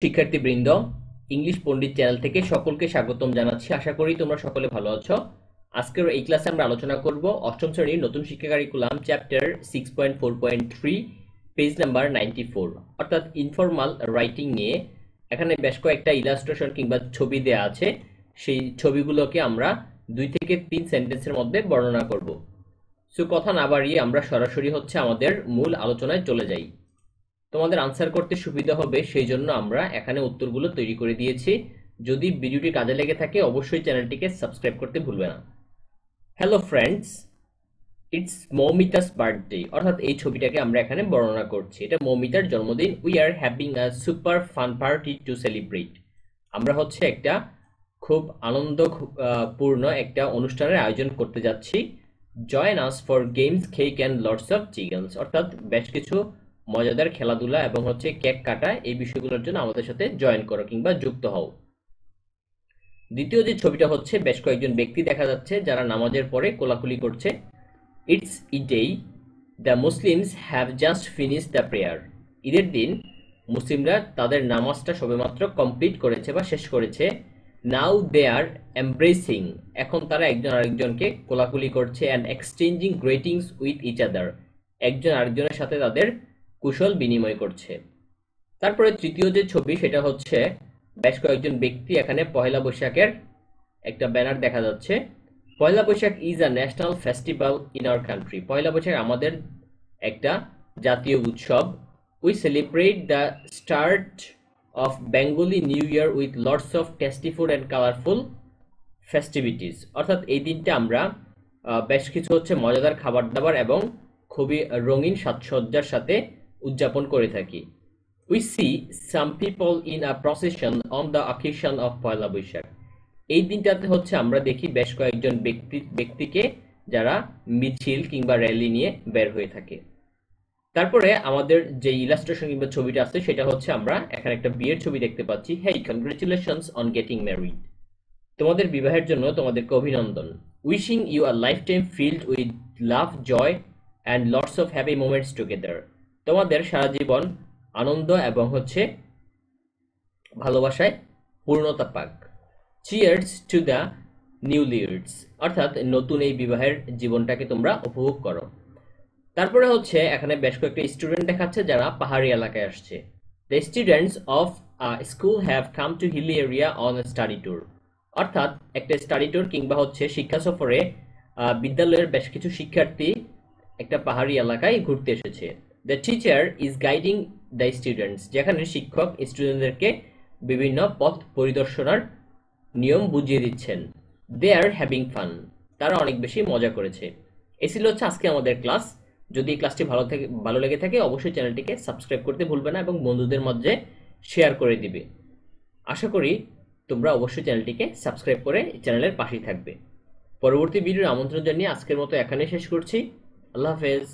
শিক্ষার্থীবৃন্দ, ইংলিশ পণ্ডিত চ্যানেল থেকে সকলকে স্বাগতম জানাচ্ছি। আশা করি তোমরা সকলে ভালো আছো। আজকের এই ক্লাসে আমরা আলোচনা করব অষ্টম শ্রেণীর নতুন শিক্ষা কারিকুলাম চ্যাপ্টার 6.4.3 পেজ নাম্বার 94 অর্থাৎ ইনফর্মাল রাইটিং নিয়ে। এখানে বেশ কয়েকটা ইলাস্ট্রেশন কিংবা ছবি দেয়া আছে, সেই ছবিগুলোকে আমরা 2 থেকে 3 সেন্টেন্সের মধ্যে বর্ণনা করব। সো কথা না বাড়িয়ে আমরা সরাসরি আমাদের মূল আলোচনায় চলে যাই। তোমাদের আনসার করতে সুবিধা হবে সেই জন্য আমরা এখানে উত্তরগুলো তৈরি করে দিয়েছি। যদি ভিডিওটি কাজে লেগে থাকে অবশ্যই চ্যানেলটিকে সাবস্ক্রাইব করতে ভুলবে না। Hello friends, it's Moumita's birthday, অর্থাৎ এই ছবিটাকে আমরা এখানে বর্ণনা করছি। এটা মৌমিতার জন্মদিন। We are having a super fun party to celebrate. আমরা একটা খুব আনন্দপূর্ণ একটা অনুষ্ঠানের আয়োজন করতে যাচ্ছি। Join us for games, cake and lots of chickens, অর্থাৎ বেশ কিছু মজাদার খেলাধুলা এবং কেক কাটা, এই বিষয়গুলোর জন্য আমাদের সাথে জয়েন করো কিংবা যুক্ত হও। দ্বিতীয় যে ছবিটা বেশ কয়েকজন ব্যক্তি দেখা যাচ্ছে যারা নামাজের পরে কোলাকুলি করছে। ইটস ঈদেই, the Muslims have just finish the prayer. ঈদের দিন মুসলিমরা তাদের নামাজটা সবেমাত্র কমপ্লিট করেছে বা শেষ করেছে। নাও দে আর এমব্রেসিং, এখন তারা একজন আরেকজনকে কোলাকুলি করছে। And exchanging greetings with each other, একজন আরেকজনের সাথে তাদের কুশল বিনিময় করছে। তারপরে তৃতীয় যে ছবি সেটা বেশ কয়েকজন ব্যক্তি, এখানে পহেলা বৈশাখের একটা ব্যানার দেখা যাচ্ছে। Poila Baishakh is a national festival in our country. Poila Baishakh আমাদের একটা জাতীয় উৎসব। We celebrate the start of Bengali new year with lots of tasty food and colourful festivities, অর্থাৎ এই দিনটা আমরা বেশ কিছু মজাদার খাবার দাবার এবং খুবই রঙিন সাজসজ্জার সাথে উদযাপন করে থাকি। We see some people in a procession on the occasion of Poila Baishakh. এই দিনটাতে আমরা দেখি বেশ কয়েকজন ব্যক্তিকে যারা মিছিল কিংবা র্যালি নিয়ে বের হয়ে থাকে। তারপরে আমাদের যে ইলাস্ট্রেশন কিংবা ছবিটা আছে সেটা আমরা এখানে একটা বিয়ের ছবি দেখতে পাচ্ছি। Hey, congratulations on getting married, তোমাদের বিবাহের জন্য তোমাদেরকে অভিনন্দন। Wishing you a lifetime filled with love, joy and lots of happy moments together, তোমাদের সারা জীবন আনন্দ এবং ভালোবাসায় পূর্ণতা পাক। Cheers to the new leads, অর্থাৎ নতুন এই বিবাহের জীবনটাকে তোমরা উপভোগ করো। তারপরে এখানে বেশ কয়েকটা স্টুডেন্ট দেখাচ্ছে যারা পাহাড়ি এলাকায় আসছে। The students of school have come to hilly area on study tour, অর্থাৎ একটা স্টাডি ট্যুর কিংবা শিক্ষা সফরে বিদ্যালয়ের বেশ কিছু শিক্ষার্থী একটা পাহাড়ি এলাকায় ঘুরতে এসেছে। The teacher is guiding the students, যেখানে শিক্ষক স্টুডেন্টদেরকে বিভিন্ন পথ পরিদর্শনার নিয়ম বুঝিয়ে দিচ্ছেন। দে আর হ্যাভিং ফান, তারা অনেক বেশি মজা করেছে। এই ছিল আজকে আমাদের ক্লাস। যদি এই ক্লাসটি ভালো লেগে থাকে অবশ্যই চ্যানেলটিকে সাবস্ক্রাইব করতে ভুলবে না এবং বন্ধুদের মধ্যে শেয়ার করে দিবে। আশা করি তোমরা অবশ্যই চ্যানেলটিকে সাবস্ক্রাইব করে চ্যানেলের পাশেই থাকবে। পরবর্তী ভিডিওর আমন্ত্রণ জানিয়ে আজকের মতো এখানে শেষ করছি। আল্লাহ হাফেজ।